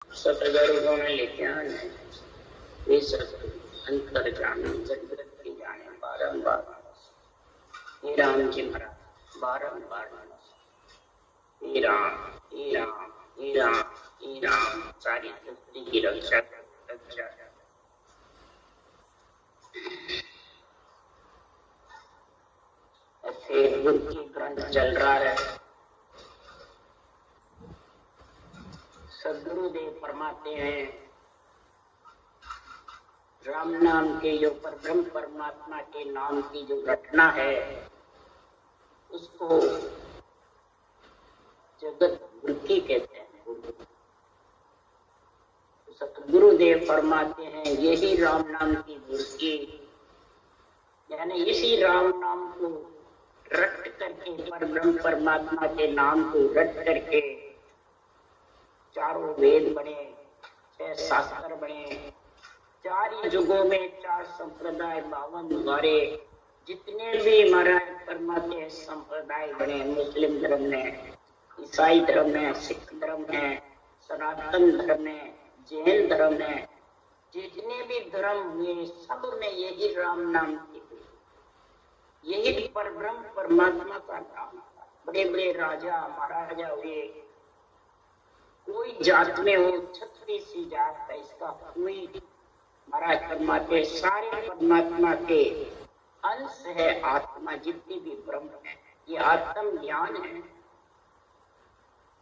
सतगुरु ने लिखा है वे अंतर जाने जगत की जाने बारंबार हे राम जी महाराज बारंबार हे राम हे राम हे राम हे राम सारी सृष्टि की रक्षा ऐसे गुरु की ग्रंथ चल रहा है। सदगुरुदेव फरमाते हैं राम नाम के जो परब्रह्म परमात्मा के नाम की जो रचना है उसको जगत वृत्ति कहते हैं। सतगुरुदेव फरमाते हैं यही राम नाम की वृत्ति, यानी इसी राम नाम को रट करके परब्रह्म परमात्मा के नाम को रट करके चारों वेद बने, 6 शास्त्र बने, 4 युगों में 4 संप्रदाय 52 द्वारे जितने भी महाराज परमात्मा संप्रदाय बने, मुस्लिम धर्म में, ईसाई धर्म में, सिख धर्म में, सनातन धर्म में, जैन धर्म में, जितने भी धर्म हुए सब में यही राम नाम की, यही परब्रह्म परमात्मा का नाम। बड़े बड़े राजा महाराजा हुए, कोई जात में हो, छत्री सी जात है, इसका कोई महाराज परमात्मा सारे परमात्मा के अंश है। आत्मा जितनी भी ब्रह्म है ये आत्म ज्ञान है,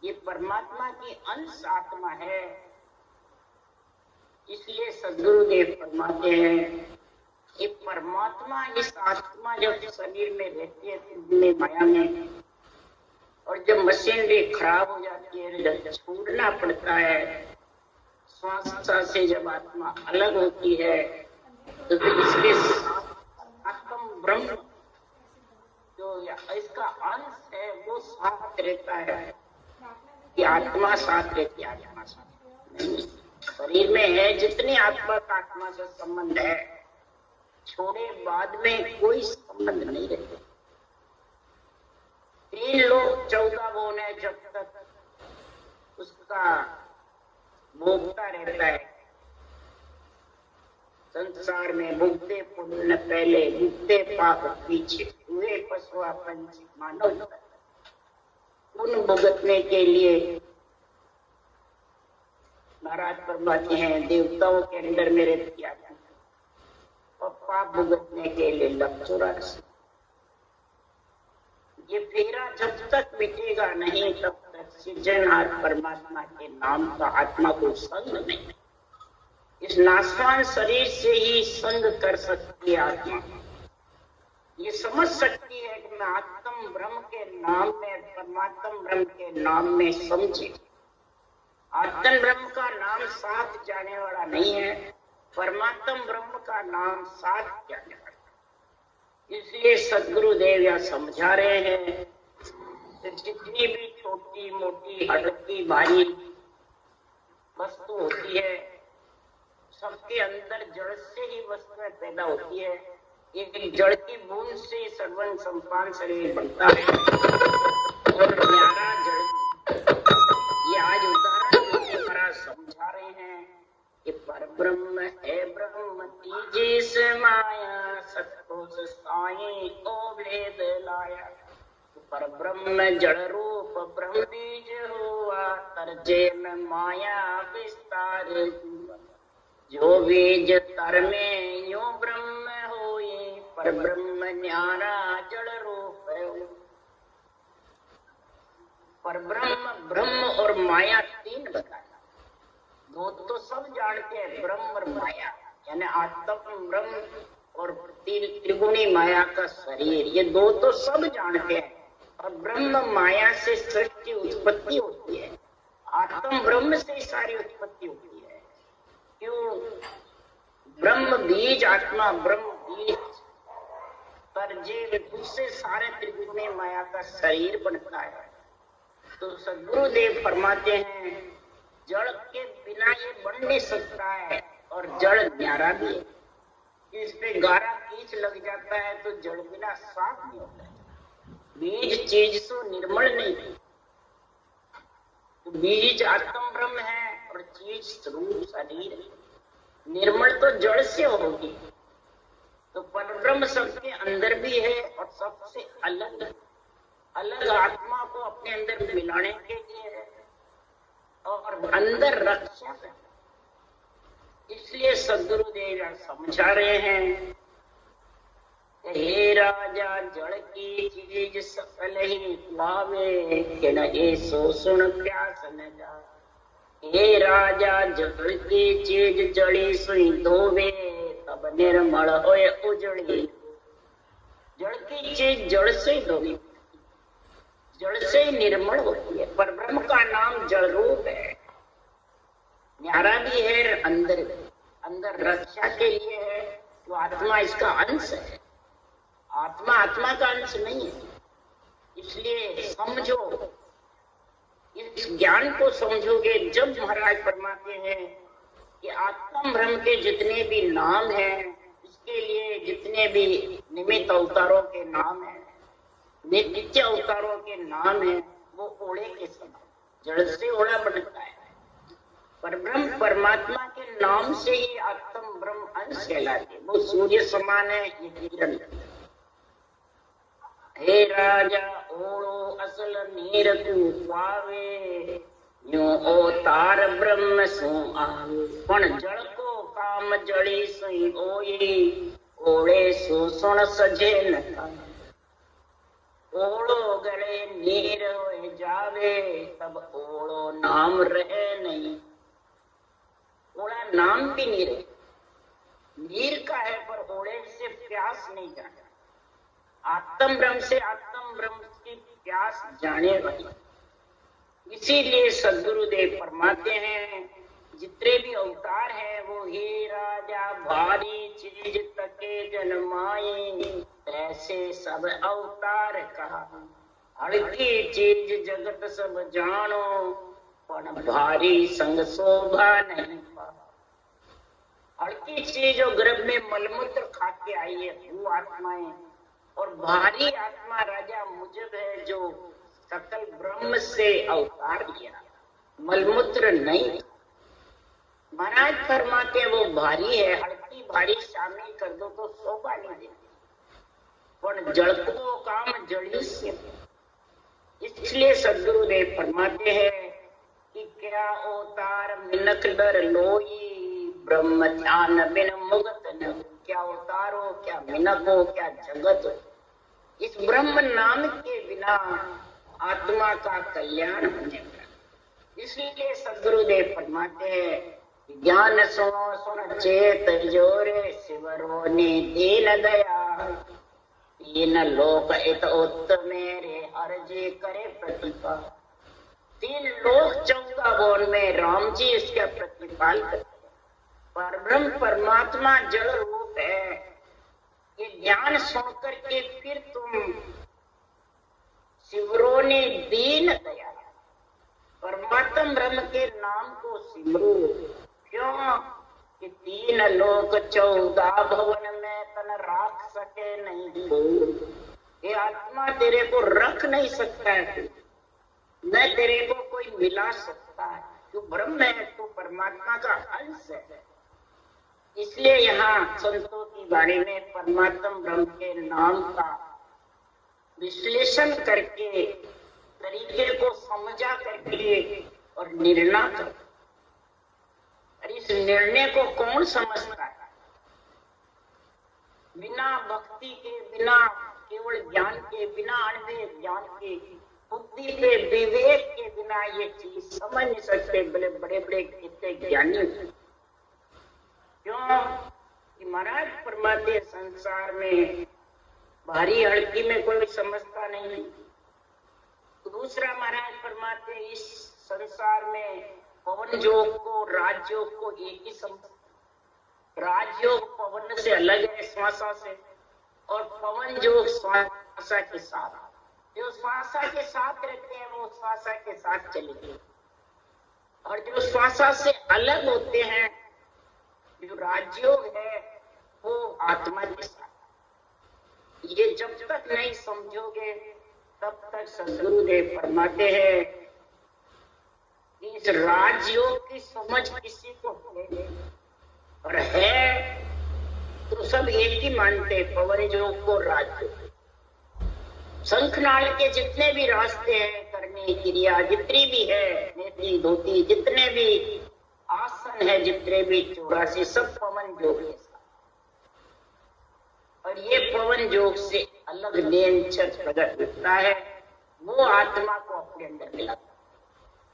ये परमात्मा की अंश आत्मा है। इसलिए सदगुरुदेव फरमाते हैं कि परमात्मा इस आत्मा जब शरीर में रहती है माया में, और जब मशीनरी खराब हो जाती है, जब छोड़ना पड़ता है, श्वास से जब आत्मा अलग होती है तो फिर इसके आत्म ब्रह्म जो इसका अंश है वो साथ रहता है। कि आत्मा साथ रहती है, आत्मा साथ नहीं, शरीर में है जितनी आत्मा का आत्मा से संबंध है, छोड़े बाद में कोई संबंध नहीं रहता। 3 लोग 14 बोन है, जब तक उसका भोगता रहता है। संसार में भुगते पुण्य पहले, भुगते पाप पीछे, हुए पशुआ पंच मानव। पुण्य भुगतने के लिए महाराज फरमाते हैं देवताओं के अंदर में रहती आत्मा, और पाप भुगतने के लिए लक्षुराशि। ये फेरा जब तक मिटेगा नहीं तब तक सृजनहार परमात्मा के नाम का आत्मा को संग नहीं। इस नाशवान शरीर से ही संग कर सकती है आत्मा। ये समझ सकती है कि मैं आत्म ब्रह्म के नाम में, परमात्म ब्रह्म के नाम में समझे। आत्म ब्रह्म का नाम साथ जाने वाला नहीं है, परमात्म ब्रह्म का नाम साथ जाने वाला। इसलिए सदगुरुदेव यह समझा रहे हैं कि जितनी भी छोटी मोटी हल्की भारी वस्तु होती है, सबके अंदर जड़ से ही वस्तुएं पैदा होती है। एक जड़ की बूंद से सर्वन संपान शरीर बनता है, और न्यारा जड़। ये आज उदाहरण के द्वारा समझा रहे हैं कि परब्रह्म है ब्रह्म तीजे से माया, सतकोश साई ओ वेद लाया। परब्रह्म जड़ रूप ब्रह्म बीज हुआ, तरजे में माया विस्तार हुआ। जो बीज तर में यो ब्रह्म होए, परब्रह्म न्यारा जड़ रूप है। परब्रह्म ब्रह्म और माया 3 बताया। 2 तो सब जानते हैं, ब्रह्म और माया, यानी आत्म ब्रह्म और त्रिगुणी माया का शरीर, ये 2 तो सब जानते हैं। और ब्रह्म माया से सृष्टि उत्पत्ति होती है, आत्म ब्रह्म से सारी उत्पत्ति होती है। क्यों? ब्रह्म बीज, आत्मा ब्रह्म बीज, तरजे उससे सारे त्रिगुणी माया का शरीर बनता है। तो सदगुरुदेव फरमाते हैं जड़ के बिना ये बन नहीं सकता है, और जड़ न्यारा भी है। इस पे गारा कीच लग जाता है तो जड़ बिना साफ नहीं होता है। बीज चीज तो निर्मल नहीं है, तो बीज आत्म ब्रह्म है और जड़ चीज रूप शरीर निर्मल तो जड़ से होगी, तो परब्रह्म सबके अंदर भी है और सबसे अलग अलग आत्मा को अपने अंदर मिलाने के लिए है और अंदर रक्षा है। इसलिए सद्गुरुदेव समझा रहे हैं, हे राजा जड़ की चीज सकल ही पावे, कि न ये सो सुन प्यास न जा। हे राजा जड़ की चीज जड़ी सुई धोवे, तब निर्मल होए उजड़ी। जड़ की चीज जड़ से धोवी, जड़ से निर्मल होती है। पर ब्रह्म का नाम जड़ रूप है, न्यारा भी है, अंदर रक्षा के लिए है। तो आत्मा इसका अंश है, आत्मा आत्मा का अंश नहीं है। इसलिए समझो, इस ज्ञान को समझोगे जब महाराज फरमाते हैं कि आत्म ब्रह्म के जितने भी नाम हैं, इसके लिए जितने भी निमित्त अवतारों के नाम हैं, नित्य अवतारों के नाम हैं, वो ओढ़े के समान, जड़ से ओढ़ा बनता है। पर ब्रह्म परमात्मा के नाम से ही आत्म ब्रह्म अंश कहलाते, वो सूर्य समान है, ये किरण। हे राजा ओढ़ो असल नीर तू पावे, यूं अवतार ब्रह्म सो आवे। पण जड़ को काम जड़ी सही ओई, ओढ़े सो सुन सजे न थाए। ओढ़ो गले नीर हो जावे, तब ओढ़ो नाम रहे नहीं। ओढ़ा नाम भी नहीं रहे, नीर का है पर ओढ़े से प्यास नहीं जाने। आत्म ब्रह्म से आत्म ब्रह्म की प्यास जाने वाली। इसीलिए सद्गुरुदेव फरमाते हैं, जितने भी अवतार हैं वो हे राजा भारी चीज तके जन्माए, ऐसे सब अवतार कहा। हल्की चीज जगत सब जानो, पर भारी संग शोभा नहीं पा। हल्की चीज जो गर्भ में मलमूत्र खा के आई है वो आत्माएं, और भारी आत्मा राजा मुझब है जो सकल ब्रह्म से अवतार लिया, मलमूत्र नहीं। महाराज फरमाते वो भारी है, हल्की भारी शामिल कर दो तो शोभा नहीं देती, पर जड़ को काम जड़ी से। इसलिए सद्गुरुदेव फरमाते हैं कि क्या अवतार मिनक डर लोई, ब्रह्म ध्यान बिन मुगत न। क्या अवतार हो, क्या मिनक हो, क्या जगत हो, इस ब्रह्म नाम के बिना आत्मा का कल्याण होने का। इसलिए सद्गुरुदेव फरमाते हैं, ज्ञान सुनो सुन चेत जोरे, शिवरो ने दीन दया। तीन लोक इत उत्तमेरे, अर्जी करे प्रतिपा। 3 लोक 14 भुवन में राम जी इसका प्रतिपाल करते हैं। पर ब्रह्म परमात्मा जड़ रूप है, ये ज्ञान सुन करके फिर तुम शिवरों ने दीन दया, परमात्म ब्रह्म के नाम को सिमरो। क्यों कि 3 लोक 14 भवन में तन राख सके नहीं हो। ये आत्मा तेरे को रख नहीं सकता है, न तेरे को कोई मिला सकता है। तू ब्रह्म है, तू परमात्मा का अंश है। इसलिए यहाँ संतों की वाणी में परमात्म ब्रह्म के नाम का विश्लेषण करके, तरीके को समझा करके और निर्णय कर। और इस निर्णय को कौन समझता है? बिना भक्ति के, बिना केवल ज्ञान के, बिना अनुभव ज्ञान के, बुद्धि के, विवेक के बिना ये चीज समझ नहीं सकते। बड़े बड़े कितने ज्ञानी। क्यों कि महाराज फरमाते संसार में भारी हल्की में कोई समझता नहीं। दूसरा महाराज फरमाते इस संसार में पवन योग को, राजयोग को एक ही समझ। राजयोग पवन से अलग है, श्वासा से, और पवन योग श्वासा के साथ। जो श्वासा के साथ रहते हैं वो श्वासा के साथ चलेंगे, और जो श्वासा से अलग होते हैं, जो राजयोग है, वो आत्मा के साथ। ये जब तक नहीं समझोगे तब तक सद्गुरुदेव फरमाते हैं इस राजयोग की समझ किसी को है और है तो सब एक ही मानते, पवन योग को राजयोग। शंखनाल के जितने भी रास्ते हैं करने की क्रिया, जितनी भी है नेति धोती, जितने भी आसन है, जितने भी 84, सब पवन योग के साथ। और ये पवन योग से अलग नियंत्रण प्रकट होता है, वो आत्मा को अपने अंदर मिलाता।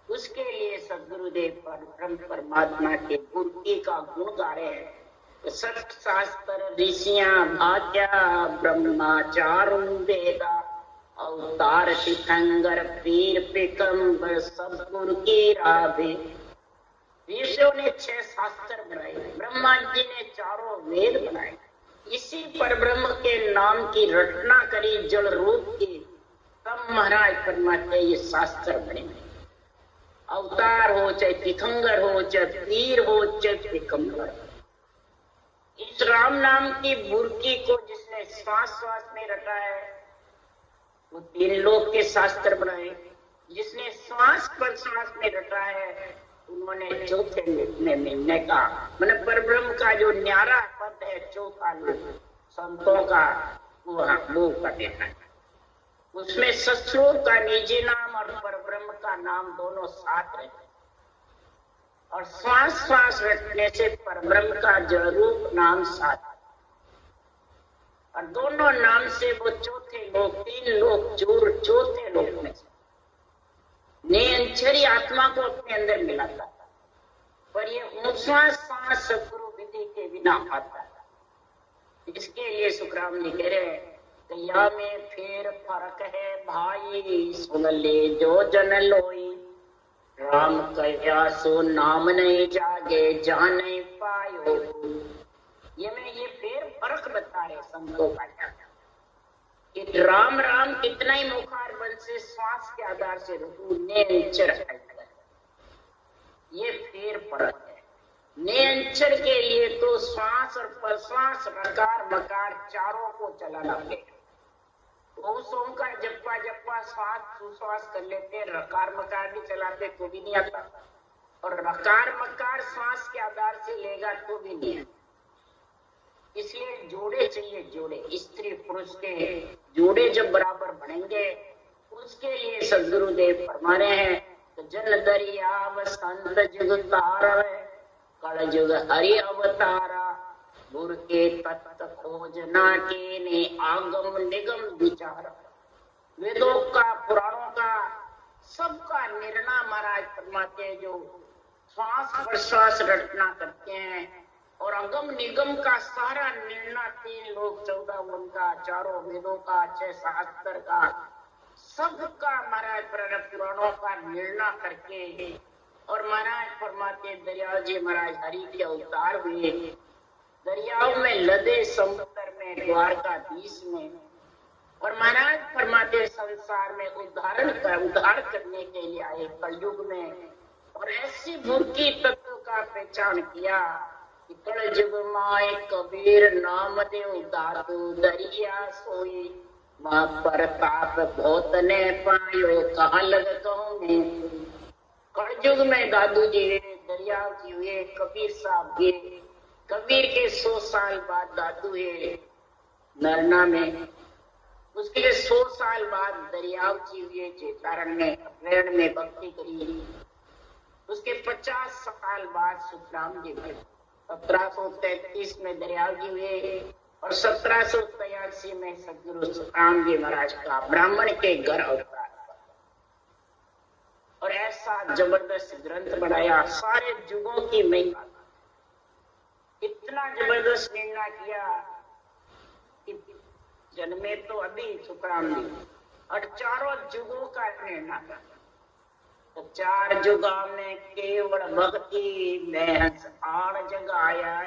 उसके लिए सद्गुरुदेव परम परमात्मा के मूर्ति का गुण गा रहे हैं। सत शास्त्र ऋषियां भाग्या ब्रह्माचार वेदा अवतार तीर्थंकर पीर पिकम्बर सब गुरु की राधे। ऋषियों ने 6 शास्त्र बनाए, ब्रह्मा जी ने 4 वेद बनाए। इसी परब्रह्म के नाम की रचना करी जल रूप की, तब महाराज परमात्मा ये शास्त्र बने। अवतार हो चाहे तीर्थंकर हो चाहे पीर हो चाहे पिकम्बर, इस राम नाम की बुर्की को जिसने श्वास श्वास में रटा है वो 3 लोक के शास्त्र बनाए। जिसने श्वास पर श्वास में रटा है उन्होंने चौथे में मिलने का, मैंने परब्रह्म का जो न्यारा पद है चौथा लोक संतों का वो का देखा है। उसमें ससुर का निजी नाम और परब्रह्म का नाम दोनों साथ रहते, और श्वास श्वास रखने से परब्रह्म का जरूर नाम साथ, और दोनों नाम से वो चौथे लोक 3 लोक चौथे लोक में नियंचरी आत्मा को अपने अंदर मिलाता था। पर ये ऊंचा सांस सदगुरु विधि के बिना आता था। इसके लिए सुखराम जी कह रहे हैं कया में फेर फर्क है भाई, सुन ले जो जन लोई। राम कया सो नाम नहीं जागे जा नहीं पायो। ये फेर फर्क बता रहे संतों का कि राम राम कितना ही मुखार बन से श्वास के आधार से रुकू नेंचर है, ये फेर फर्क है। नेंचर के लिए तो श्वास और प्रश्वास रकार मकार चारों को चलाना पड़ेगा। ओम का जप्पा जप्पा श्वास सुश्वास कर लेते, रकार मकार भी चलाते तो भी नहीं आता, और रकार मकार श्वास के आधार से लेगा तो भी नहीं आता। इसलिए जोड़े चाहिए, जोड़े स्त्री पुरुष के जोड़े जब बराबर बनेंगे उसके लिए सदगुरुदेव फरमा रहे हैं तो जन दरिया संत जुग तारा कल जुग हरि अवतारा गुरु के तत्व खोजना के ने आगम निगम विचार। वेदों का पुराणों का सबका निर्णय महाराज फरमाते जो श्वास प्रश्वास रचना करते हैं, और अगम निगम का सारा निर्णय 3 लोक 14 उनका, चारों वेदों का 6 शास्त्र का सबका महाराज पुराणों का निर्णय करके, और महाराज फरमाते दरिया जी महाराज हरि के अवतार हुए, दरियाओं में लदे समुद्र में द्वारकाधीश में, और महाराज फरमाते संसार में उद्धार करने के लिए आए कलयुग में, और ऐसी मूर्ति तत्व का पहचान किया कि कलयुग माए कबीर नाम देव दादू दरिया सोई, माँ प्रताप बहुत ने पायो कहाँ लग कहूँ। कलयुग में दादू जी दरिया जी हुए, कबीर साहब हुए, कबीर के 100 साल बाद दादू हुए नरना में, उसके 100 साल बाद दरियाव जी हुए चेतारण में अप्रैण में भक्ति करी, उसके 50 साल बाद सुखराम जी हुए, 1733 में दरियाव जी हुए, और 1783 में सदगुरु सुखराम जी महाराज का ब्राह्मण के घर अवतार, और ऐसा जबरदस्त ग्रंथ बनाया सारे युगों की महिमा। इतना जबरदस्त निर्णय किया कि जन्मे तो अभी सुखराम जी, और चारों युगों का निर्णय था। तो 4 जुगा में केवल भक्ति में हंस आण जगाया,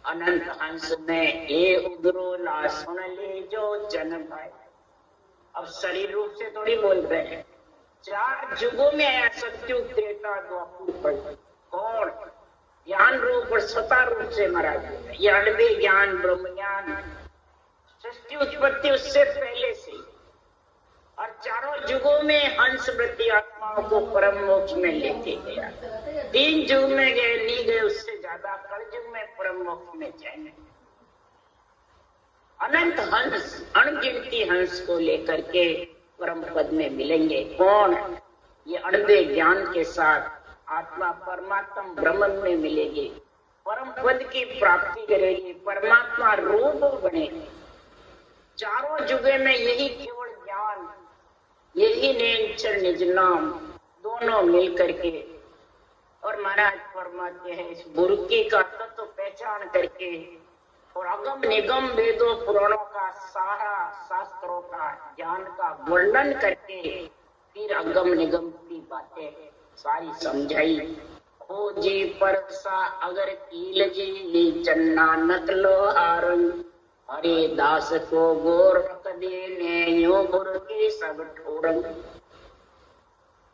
अनंत हंस में ये उद्रोला सुन ले जो जन भाई। अब शरीर रूप से थोड़ी बोल रहे हैं, 4 जुगों में आया, सत्युग त्रेता द्वापर। कौन? ज्ञान रूप और स्वता रूप से महाराज, ये अणवे ज्ञान ब्रह्म ज्ञान, सृष्टि उत्पत्ति उससे पहले से, और चारों युगों में हंस वृत्ति आत्मा आत्माओं को परम मोक्ष में लेके गया। 3 युग में गए नहीं गए, उससे ज्यादा कलयुग में परम मोक्ष में जाएंगे। अनंत हंस, अनगिनती हंस को लेकर के परम पद में मिलेंगे। कौन? ये अनंत ज्ञान के साथ आत्मा परमात्मा ब्रह्म में मिलेगी, परम पद की प्राप्ति करेगी, परमात्मा रूप बनेगी। चारों युगे में यही केवल ज्ञान, यही निश्चय निज नाम, दोनों मिल करके और महाराज फरमाते हैं इस बुर्की का तत्व पहचान करके और अगम निगम वेदों पुराणों का सारा शास्त्रों का ज्ञान का वर्णन करके फिर अगम निगम की बातें सारी समझाई। खोजी परसा अगर कील जी चन्ना नकलो हारन, हरे दास को गोर रख देने यो गुरु की सब ठोरन।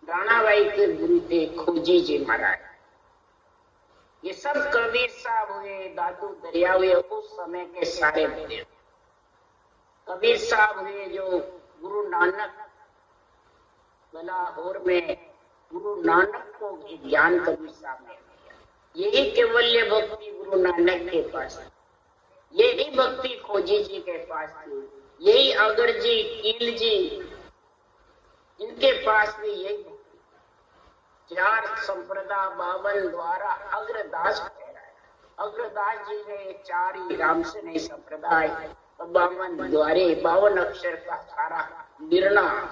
राणाबाई के गुरु थे खोजी जी महाराज। ये सब कबीर साहब हुए, दादू दरिया हुए, उस समय के सारे बने। कबीर साहब हुए जो गुरु नानक लाहौर में गुरु नानक को ज्ञान कबीर साहब ने दिया। यही केवल्य भक्ति गुरु नानक के पास, यही भक्ति खोजी जी के पास थी, यही अगर जी कील जी इनके पास भी यही 4 संप्रदा 52 द्वारा अग्रदास ठहराया। अग्रदास जी ने 4 ही राम से नहीं संप्रदाय 52 द्वारे 52 अक्षर का सारा निर्णय,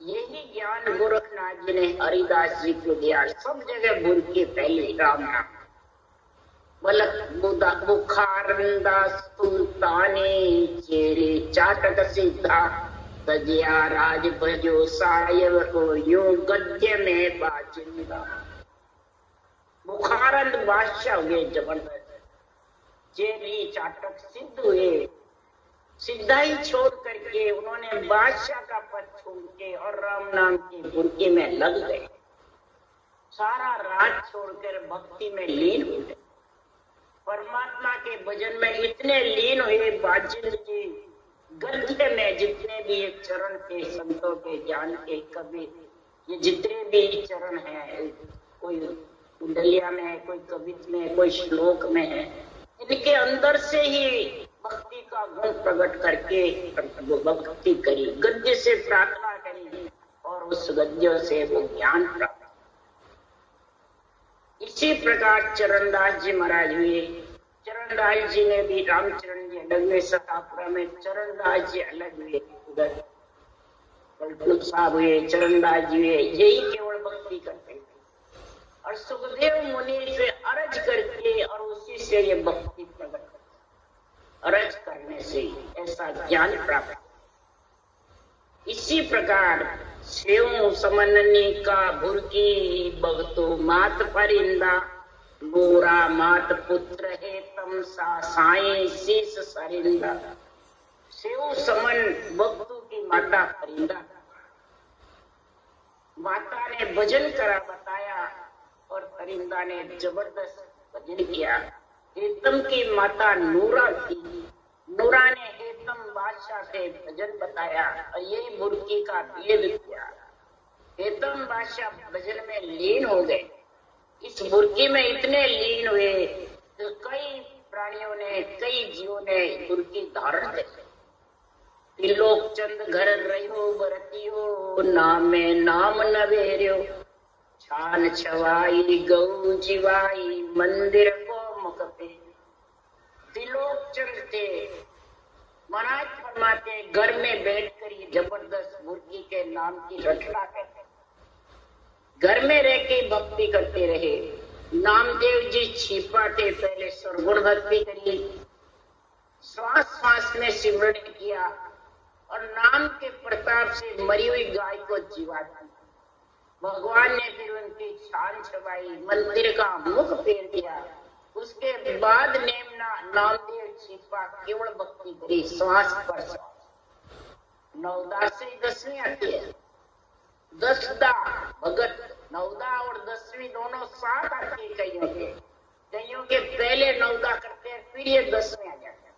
यही ज्ञान गोरखनाथ जी ने हरिदास जी को दिया। सब जगह बुर के पहले राम नाम बलक बुखारंदा सुल्ताने चेरे चाटक सीधा तजिया राज भजो सायव को यो गद्य में बाजिंदा। बुखारंद बादशाह हुए जबरदस्त, चेरी चाटक सिद्ध हुए, सिद्धाई छोड़ करके उन्होंने बादशाह का पद छोड़ के और राम नाम की बुर्की में लग गए। सारा राज छोड़कर भक्ति में लीन हो गए, परमात्मा के भजन में इतने लीन हुए। बाजिंद जी गद्य में जितने भी एक चरण के संतों के ज्ञान के कवि, ये जितने भी चरण हैं, कोई कुंडलिया में है, कोई कवित में, कोई श्लोक में है, इनके अंदर से ही भक्ति का गुण प्रकट करके भक्ति करी, गद्य से प्रार्थना करी और उस गद्य से वो ज्ञान प्राप्त। इसी प्रकार चरणदास जी महाराज हुए। चरणदास जी ने भी रामचरण जी अलग हुए, सतापुरा में चरणदास जी अलग हुए, उधर पलटू साहब हुए, चरणदास जी हुए, यही केवल भक्ति करते थे और सुखदेव मुनि से अर्ज करके और उसी से ये भक्ति प्रकट करते, अर्ज करने से ऐसा ज्ञान प्राप्त। इसी प्रकार सेव समन्नी का भुरकी भगतो मात परिंदा, गोरा मात पुत्र है तम सा साए शीस सरिंदा। सेव समन भक्तों की माता परिंदा, माता ने भजन करा बताया और परिंदा ने जबरदस्त भजन किया। हेतम की माता नूरा थी, नूरा ने हेतम बादशाह से भजन बताया और यही बुर्की का भेद किया। हेतम बादशाह भजन में लीन हो गए। इस बुर्की में इतने लीन हुए तो कई प्राणियों ने, कई जीवों ने बुर्की धारण कर ली। त्रिलोक चंद घर रहो बरतियो, नामे नाम नवेर्यो, छान छवाई गौ जीवाई मंदिर को मुख पे। त्रिलोक चंद थे, महाराज फरमाते घर में बैठकर ये जबरदस्त बुर्की के नाम की रचना करते, घर में रह के भक्ति करते रहे। नामदेव जी छिपा थे, पहले सर्वगुण भक्ति करी, श्वास श्वास में सिमरण किया और नाम के प्रताप से मरी हुई गाय को जीवा दी। भगवान ने फिर उनकी छान छवाई, मंदिर का मुख फेर दिया। उसके बाद नामदेव छिपा केवल भक्ति करी, श्वास पर श्वास। 9 से 10वीं आती है, 10 भगत 9 और 10वीं दोनों साथ आती है। कईयों के पहले 9 करते हैं, फिर ये 10वीं आ जाते हैं।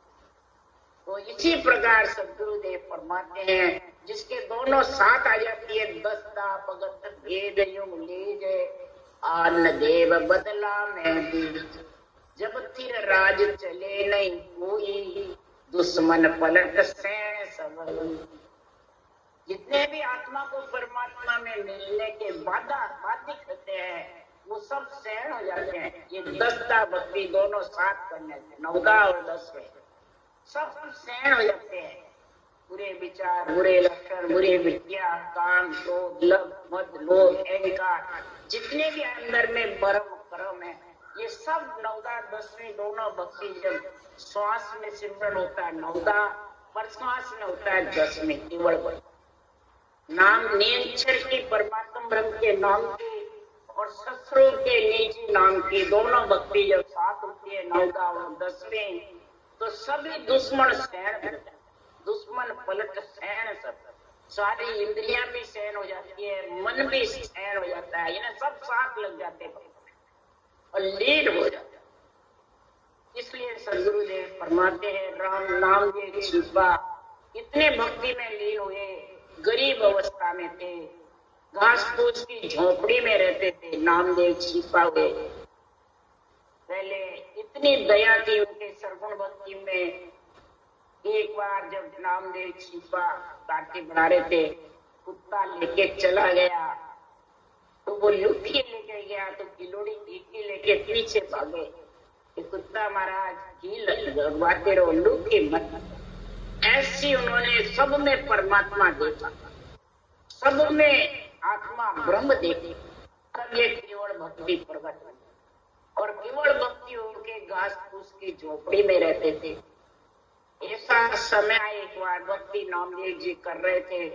तो इसी प्रकार सदगुरुदेव फरमाते हैं जिसके दोनों साथ आ जाती है, दस्ता भगत भेद यूं लीजे, आन देव बदला में बीज, जब तिर राज चले नहीं कोई, दुश्मन पलट सैन सब। जितने भी आत्मा को परमात्मा में मिलने के बाधिक होते हैं वो सब सहन हो जाते हैं। ये दस्ता भक्ति दोनों साथ करने से, 9 और 10 सब सहन हो जाते हैं। बुरे विचार, बुरे लक्षण, बुरे विद्या, काम, क्रोध, लोभ, मद, लोभ, अहंकार, जितने भी अंदर में भरम कर्म है, ये सब 9, 10 दोनों भक्ति जब श्वास में सिमरन होता है 9, प्रश्वास में होता है 10 केवल नाम नियंत्रण की परमात्मा ब्रह्म के नाम की और शस्त्रों के निजी नाम की दोनों भक्ति जब साथ होती है 9 और 10 तो सभी दुश्मन सहन, दुश्मन पलट सहन, सब सारी इंद्रियां भी सहन हो जाती है, मन भी सहन हो जाता है, इन्हें सब साथ लग जाते हैं और लीन हो जाता है। इसलिए सदगुरुदेव फरमाते हैं राम नाम के छिपा, इतने भक्ति में लीन हुए, गरीब अवस्था में थे, घास फूस की झोपड़ी में रहते थे, नामदेव छिपा हुए। पहले इतनी दया थी उनके सरगुण भक्ति में। एक बार जब नामदेव छिपा काटे बना रहे थे, कुत्ता लेके चला गया तो वो लुठी लेके गया तो किलोड़ी घी लेके पीछे भागे कि कुत्ता महाराज घी लगवाते रहो, लुठी मत। ऐसी उन्होंने सब में परमात्मा देखा, सब में आत्मा ब्रह्म देखी, तब ये केवल भक्ति प्रकट हुई। और केवल भक्ति उनके घास फूस की झोपड़ी में रहते थे। ऐसा समय एक बार भक्ति नामदेव जी कर रहे थे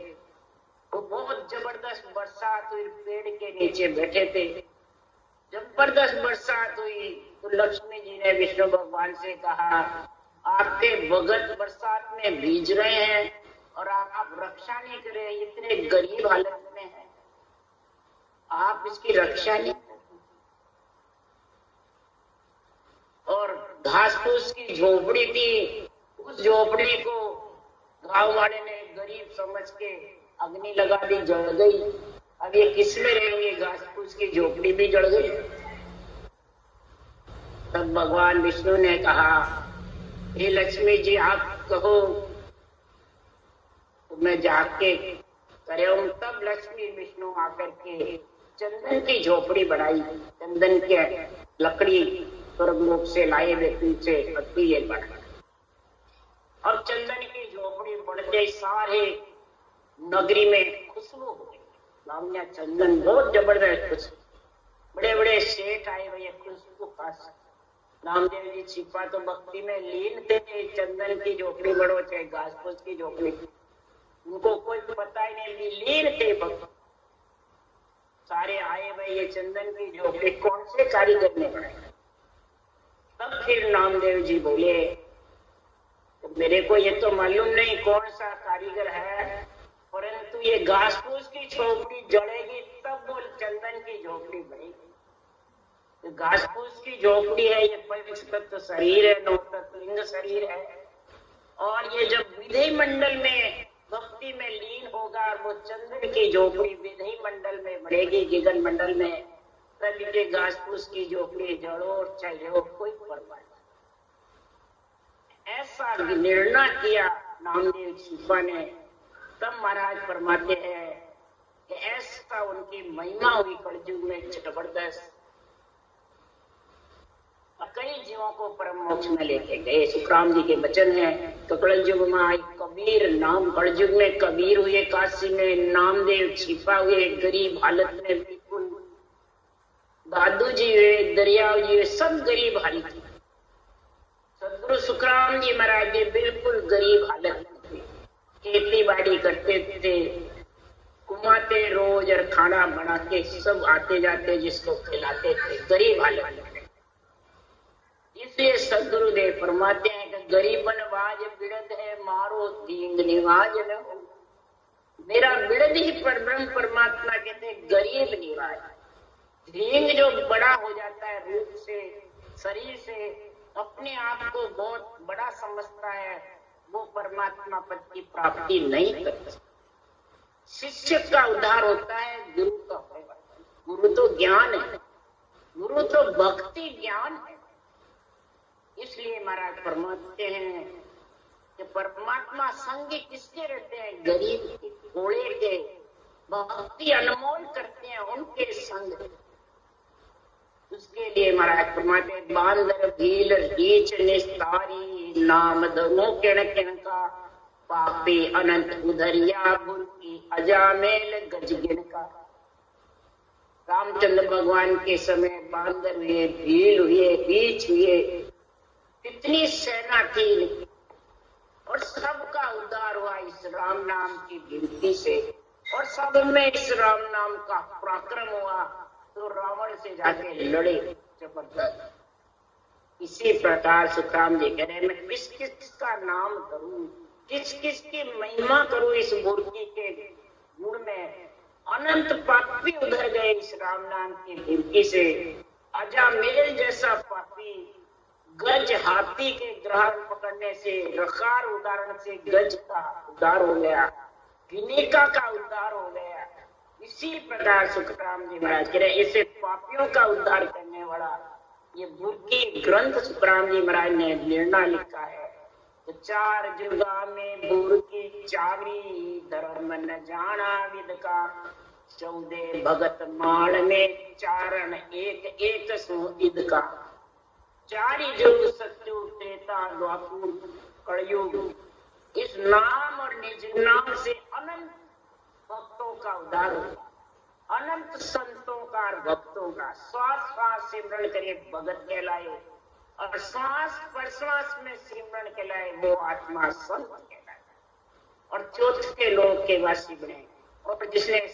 तो बहुत जबरदस्त बरसात हुई, पेड़ के नीचे बैठे थे। जबरदस्त बरसात हुई तो लक्ष्मी जी ने विष्णु भगवान से कहा, आपके भगत बरसात में भीज रहे हैं और आप रक्षा नहीं कर रहे, इतने गरीब हालत में हैं, आप इसकी रक्षा नहीं कर। और घास फूस की झोपड़ी थी, उस झोपड़ी को गांव वाले ने गरीब समझ के अग्नि लगा दी, जल गई। अब ये किस में रहेंगे, घास फूस की झोपड़ी भी जल गई। तब भगवान विष्णु ने कहा, हे लक्ष्मी जी आप कहो तो मैं जाके करे। तब लक्ष्मी विष्णु आकर के चंदन की झोपड़ी बनाई, चंदन के लकड़ी स्वर्गलोक से लाए वे से पत्ती बना। और चंदन की झोपड़ी बढ़ते सारे नगरी में खुशबू हो गई। लावण्या चंदन बहुत जबरदस्त खुशबू, बड़े बड़े सेठ आए हुए खुशबू खास। नामदेव जी छिपा तो भक्ति में लीन थे, चंदन की झोपड़ी बढ़ो चाहे घास फूस की झोपड़ी, उनको कोई पता ही नहीं, लीन थे भक्त। सारे आए भाई ये चंदन की झोपड़ी कौन से कारीगर ने बनाई। तब फिर नामदेव जी बोले, तो मेरे को ये तो मालूम नहीं कौन सा कारीगर है, परंतु ये घास फूस की झोपड़ी जड़ेगी तब वो चंदन की झोपड़ी बनेगी। घास फूस की झोपड़ी है, ये पंच तत्व शरीर है, 9 तत्व लिंग शरीर है। और ये जब विधि मंडल में भक्ति में लीन होगा और वो चंदन की झोपड़ी विधि मंडल में बढ़ेगी, गगन मंडल में, तब ये घास फूस की झोपड़ी जड़ो और चाहे हो कोई परवाह नहीं। ऐसा निर्णय किया नामदेव छिपा ने। तब महाराज फरमाते हैं कि ऐसा उनकी महिमा हुई कलयुग में जबरदस्त, कई जीवों को परम मोक्ष में लेके गए। सुखराम जी के वचन है, तो कलयुग में आई कबीर नाम, कलयुग में कबीर हुए काशी में, नामदेव छिपा हुए गरीब हालत में, बिल्कुल दादू जी हुए, दरियाव जी हुए, सब गरीब हालत में। सदगुरु सुखराम जी महाराज जी बिल्कुल गरीब हालत में, खेती बाड़ी करते थे, कुमाते रोज और खाना बना के सब आते जाते जिसको खिलाते थे, गरीब हालत में। इसलिए सदगुरुदेव फरमाते हैं कि गरीबन वाज बिरद है मारो दींग निवाज न हो। मेरा बिरद ही परब्रह्म परमात्मा कहते गरीब निवाज। दींग जो बड़ा हो जाता है रूप से, शरीर से, अपने आप को बहुत बड़ा समझता है, वो परमात्मा पद की प्राप्ति नहीं कर सकता। शिष्य का उद्धार होता है गुरु का परिवर्तन। गुरु तो ज्ञान है, गुरु तो भक्ति ज्ञान है। इसलिए महाराज फरमाते हैं कि परमात्मा संग किसके रहते हैं? गरीब के, घोड़े के, भक्ति अनमोल करते हैं उनके संग। उसके लिए महाराज फरमाते बांदर भील रीच निस्तारी नाम धनो किण किण का पापी अनंत उधरिया बुरकी अजामेल गजगिन का। रामचंद्र भगवान के समय बांदर हुए, भील हुए, रीछ हुए, कितनी सेना थी और सबका उद्धार हुआ इस राम नाम की गिनती से। और सब में इस राम नाम का पराक्रम हुआ तो रावण से जाके लड़े जबरदस्त। इसी प्रकार सुखराम जी कह रहे मैं किस किस का नाम करूं, किस किस की महिमा करूं इस मूर्ति के गुण में। अनंत पापी उधर गए इस राम नाम की गिनती से। अजामेल जैसा पापी गज हाथी के ग्रहण पकड़ने से, रखार उदाहरण से गज का उद्धार हो गया, गिनेका का उद्धार हो गया। इसी प्रकार सुखराम जी महाराज कह रहे ऐसे पापियों का उद्धार करने वाला ये बुर्की ग्रंथ सुखराम जी महाराज ने निर्णय लिखा है। तो चार जुगा में बुर्की चावरी धर्म न जाना विद का 14 भगत माल में चारण एक एक सुइद का। चार युग सत्यु त्रेता द्वापर कलयुग। इस नाम और निज नाम से अनंत भक्तों का उद्धार होगा, अनंत संतों का और भक्तों का। श्वास श्वास सिमरन करे भगत कहलाए और श्वास प्रश्वास में सिमरन कहलाए वो आत्मा संत कहलाए और चौथे लोक के वासी बने। और जिसने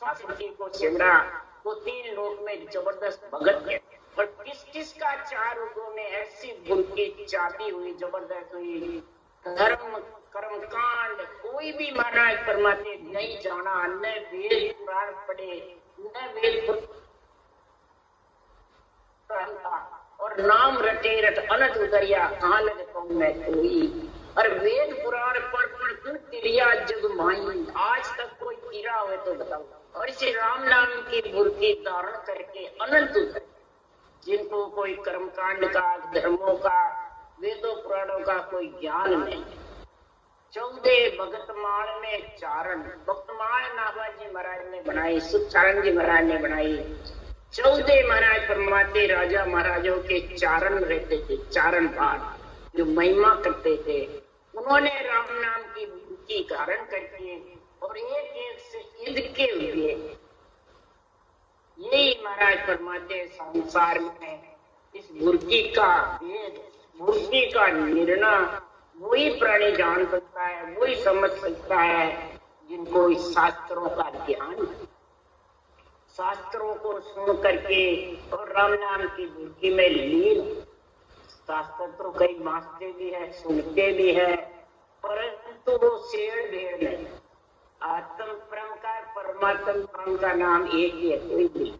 श्वास को सिमरा वो 3 लोक में जबरदस्त भगत है। और किस किस का 4 युगों में ऐसी गुण की चाबी हुई, जबरदस्त हुई। धर्म कर्म कांड कोई भी महाराज फरमाते नहीं जाना, न वेद पुराण पढ़े, न वेद और नाम रटे रट अनंत उतरिया कहाँ लगे कहूँ मैं कोई। और वेद पुराण पढ़ पढ़ क्यों तिरिया जग माई, आज तक कोई तिरा हुए तो बताओ। और इसे राम नाम की मूर्ति धारण करके अनंत उतर, जिनको कोई कर्मकांड का, धर्मों का, वेदों पुराणों का कोई ज्ञान नहीं। 14 भगतमाल में चारण, भक्तमाल नाभाजी महाराज ने बनाई, सुखचारण जी महाराज ने बनाई। 14 महाराज फरमाते राजा महाराजों के चारण रहते थे, चारण भाग जो महिमा करते थे। उन्होंने राम नाम की मूर्ति धारण करके और एक एक से ईद के हुए। यही महाराज फरमाते संसार में इस मूर्ति का वेद, मूर्ति का निर्णय वही प्राणी जान सकता है, वही समझ सकता है जिनको इस शास्त्रों का ज्ञान है। शास्त्रों को सुन करके और राम नाम की मूर्ति में लीन। शास्त्र तो कई मानते भी है, सुनते भी है, परंतु वो शेर भेड़ नहीं। आत्म परम का, परमात्म परम का नाम एक ही है, कोई भी।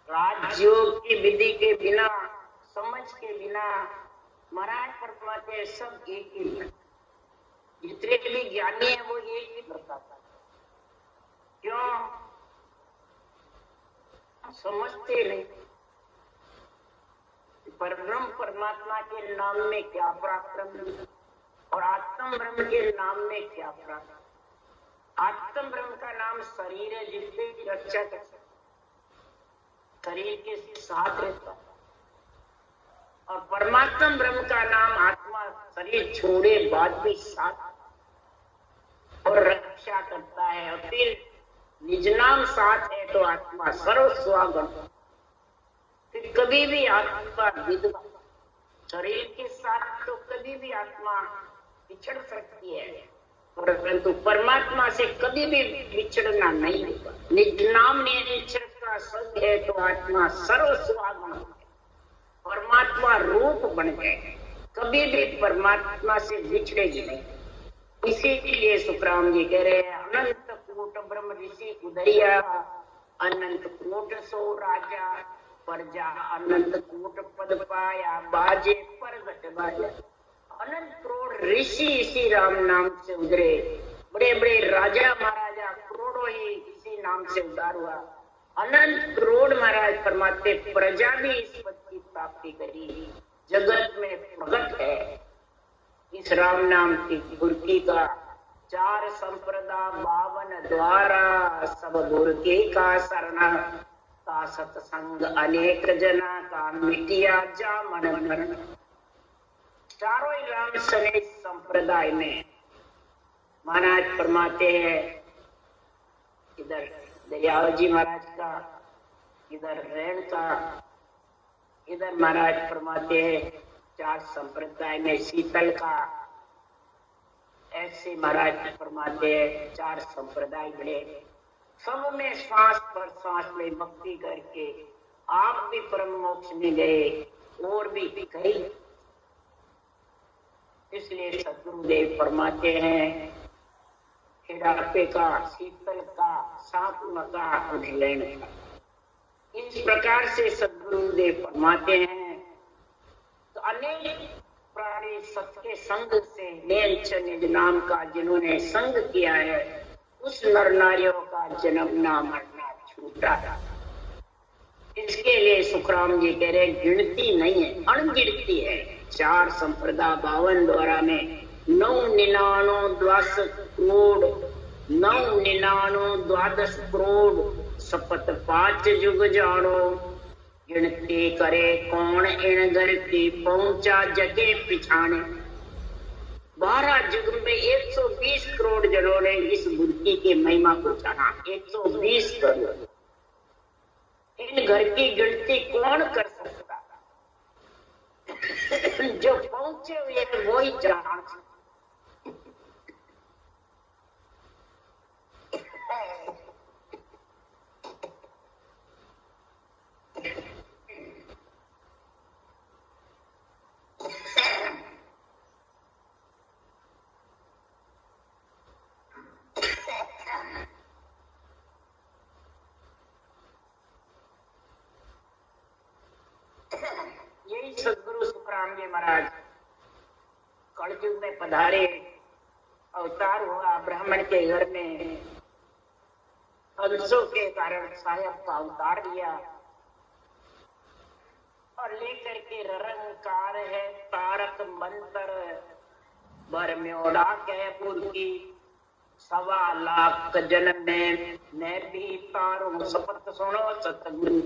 राजयोग की विधि के बिना, समझ के बिना महाराज परमात्मा सब एक ही है। जितने भी ज्ञानी है वो एक ही बताता है। क्यों? समझते नहीं। परब्रह्म परमात्मा के नाम में क्या पराक्रम और आत्म ब्रह्म के नाम में क्या पराक्रम। आत्म ब्रह्म का नाम शरीर है, जिससे रक्षा कर सकते, शरीर के साथ रहता है। और परमात्म ब्रह्म का नाम आत्मा शरीर छोड़े बाद भी साथ और रक्षा करता है। और फिर निज नाम साथ है तो आत्मा सर्व स्वागण। फिर कभी भी आत्मा विधवा, शरीर के साथ तो कभी भी आत्मा बिछड़ सकती है, परंतु परमात्मा से कभी भी बिछड़ना नहीं होगा। निज नाम निश्चय का संग है तो आत्मा सर्व स्वागण, परमात्मा रूप बन गए, कभी भी परमात्मा से बिछड़ेगी नहीं। इसीलिए सुखराम जी कह रहे हैं अनंत कोट ब्रह्म ऋषि उदया, अनंत कोट सो राजा प्रजा, अनंत कोट पद पाया बाजे प्रगट बाजा। अनंत करोड़ ऋषि इसी राम नाम से उतरे, बड़े बड़े राजा महाराजा करोड़ों ही इसी नाम से उतार हुआ। अनंत करोड़ महाराज फरमाते प्रजा भी इस पद की प्राप्ति करी, जगत में प्रगट है इस राम नाम की गुरकी का। 4 संप्रदा 52 द्वारा, सब गुरकी का शरण का सत्संग अनेक जना का मिटिया जा मन मरण। चारों ही राम सने संप्रदाय में महाराज फरमाते हैं, इधर दयाल जी महाराज का, इधर रैन का, इधर महाराज फरमाते हैं 4 संप्रदाय में शीतल का, ऐसे महाराज फरमाते हैं 4 संप्रदाय बड़े। सब में श्वास पर श्वास में भक्ति करके आप भी परम मोक्ष में गए और भी कई। इसलिए सद्गुरुदेव फरमाते हैं हिडापे का, शीतल का, सात्व का और लैन का। इस प्रकार से सद्गुरुदेव फरमाते हैं तो अनेक प्राणी सत्य संग से निज नाम का जिन्होंने संग किया है, उस नर नारियों का जन्म ना मरना छूटा। इसके लिए सुखराम जी कह रहे गिनती नहीं है, अणगिनती है। 4 संप्रदा 52 द्वारा में 999 करोड़ 999 करोड़ सपत 5 जुग जानो। गिनती करे कौन इन घर की पहुंचा जगे पिछाने। 12 जुग में 120 करोड़ जनों ने इस बुद्धि की महिमा को जाना। 120 करोड़। इन घर की गिनती कौन कर सकता? जो पहुंचे हुए वो ही जान। यही सद्गुरु सुखराम जी महाराज कलयुग में पधारे, अवतार हुआ ब्राह्मण के घर में, हंसों के कारण साहेब का अवतार लिया और लेकर के ररंकार है तारक मंत्र बरम्योड़ा कैपुर की। 1.25 लाख जन्म में मैं भी तारू शपथ सुनो सतगुरु।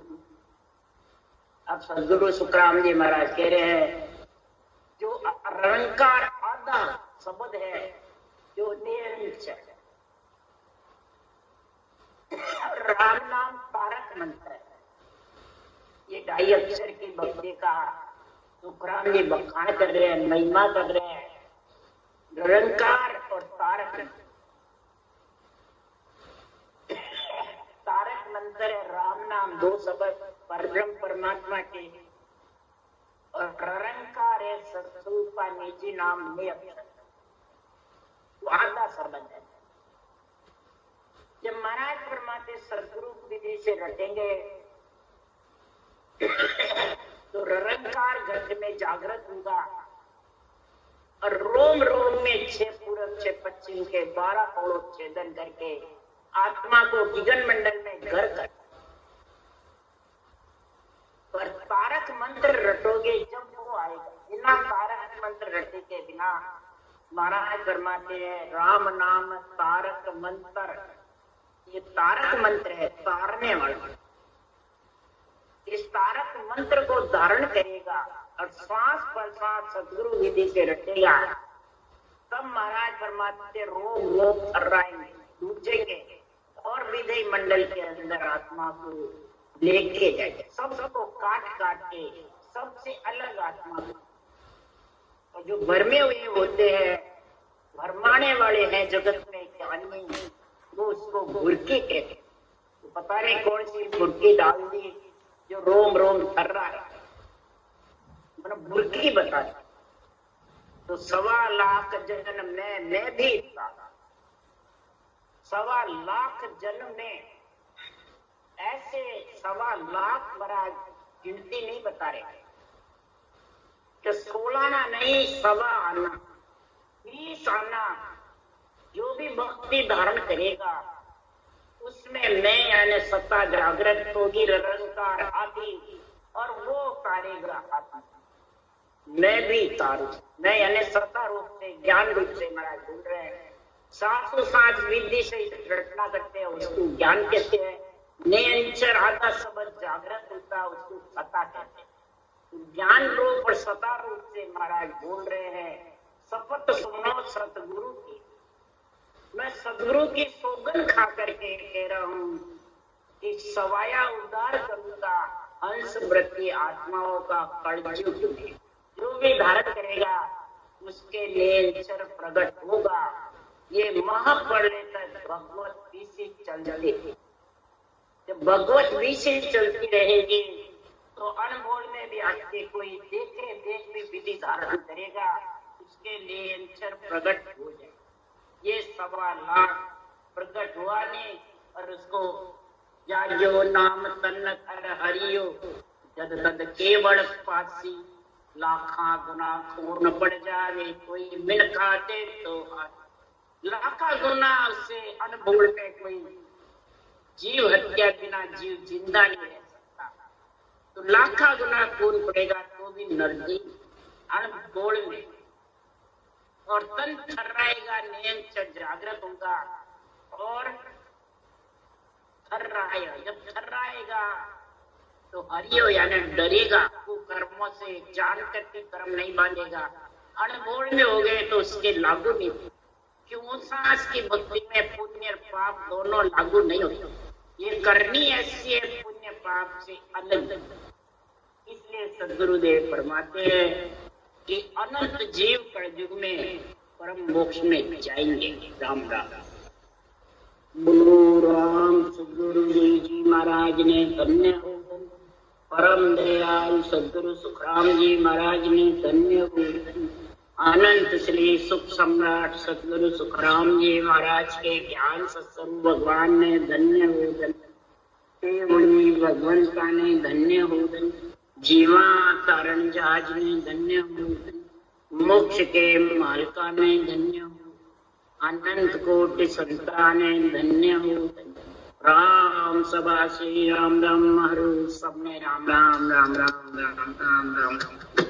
अब सदगुरु सुखराम जी महाराज कह रहे हैं जो रंकार आधा शब्द है, जो निरंतर राम नाम तारक मंत्र है, ये 2.5 अक्षर की भक्ति का सुखराम जी बखान कर रहे हैं, महिमा कर रहे हैं। रंकार और तारक, तारक मंत्र है राम नाम, 2 शब्द परब्रह्म परमात्मा के, और रंकार है सत्संग का निजी नाम नियत, आधा संबंध है। जब महाराज फरमाते सदगुरु विधि से रटेंगे तो रंकार घट में जागृत होगा और रोम रोम में 6 पूरब 6 पश्चिम के 12 कोणों छेदन करके आत्मा को गगन मंडल में घर कर। पर तारक मंत्र रटोगे जब वो आएगा, बिना तारक मंत्र रटे के बिना महाराज फरमाते हैं राम नाम तारक मंत्र, ये तारक मंत्र है तारने वाला। इस तारक मंत्र को धारण करेगा और श्वास पर श्वास सदगुरु विधि से रटेगा, तब महाराज फरमाते रोग रोग थर्राएंगे, डूबेंगे और विधि मंडल के अंदर आत्मा को लेके जाएंगे, सबको काट काट के सबसे अलग आत्मा को। और जो भरमे हुए होते हैं, भरमाने वाले हैं जगत में ज्ञानी, वो उसको भुरकी कहते। तो पता नहीं कौन सी भुरकी डाल दी जो रोम रोम थर रहा है, मतलब भुरकी बता। तो 1.25 लाख जन्म में मैं भी था, 1.25 लाख जन्म में ऐसे 1.25 लाख महाराज गिनती नहीं बता रहे। कि 16 आना नहीं, 1.25 आना, 20 आना, जो भी भक्ति धारण करेगा उसमें मैं यानी सत्ता जागृत होगी, निरंकार आदि, और वो तारेगा आत्मा। मैं भी तारू, मैं यानी सत्ता रूप से, ज्ञान रूप से महाराज बोल रहे हैं। सासु सास विधि से रचना करते हैं, उसको ज्ञान कहते हैं। निरंतर आधा शब्द जागृत होता है, उसको सत्ता कहते हैं। ज्ञान रूप और सत्ता रूप से महाराज बोल रहे हैं, शपथ सुनो सतगुरु की। मैं सदगुरु की सौगंध खा करके कह रहा हूं कि सवाया उद्धार करूंगा हंस वृत्ति आत्माओं का कलयुग में। जो भी धारण करेगा उसके नेचर प्रकट होगा। ये महाप्रलय तक भगवत विषय चलते, जब भगवत विषय चलती रहेगी तो अनमोल में भी आके कोई देखे देख भी विधि धारण करेगा, उसके नेचर प्रकट हो जाए। ये 1.25 लाख प्रकट हुआ नहीं, और उसको या जो नाम तन कर हरियो जद तद केवल पासी, लाखा गुना पूर्ण पड़ जावे कोई मिल खाते तो लाखा गुना से अनमोल में कोई जीव हत्या बिना जीव जिंदा नहीं रह सकता। तो लाखा गुना पूर्ण पड़ेगा तो भी नरजीव अनमोल में, और तन थर्राएगा, निरंतर जागृत होगा। और थर्राएगा, जब थर्राएगा तो हरियो यानी डरेगा, वो कर्मों से जान करके कर्म नहीं बांधेगा। अनमोल में हो गए तो उसके लागू नहीं, क्यों सांस की भक्ति में पुण्य और पाप दोनों लागू नहीं होते। ये करनी ऐसी है पुण्य पाप से अलग। इसलिए सदगुरुदेव फरमाते हैं कि अनंत जीव कलयुग में परम मोक्ष में जाएंगे। राम राम। गुरु राम सदगुरु जी महाराज ने धन्य हो, परम दयाल सदगुरु सुखराम जी महाराज ने धन्य हो, अनंत श्री सुख सम्राट सदगुरु सुखराम जी महाराज के ज्ञान सत्संग भगवान ने धन्य हो, भगवंता ने धन्य हो, जीवा तारण जहाज ने धन्य हो, मोक्ष के मालिका ने धन्य हो, अनंत कोटि संतान ने धन्य हो। राम सभा श्री राम राम हरु, सब में राम राम राम राम राम राम राम राम।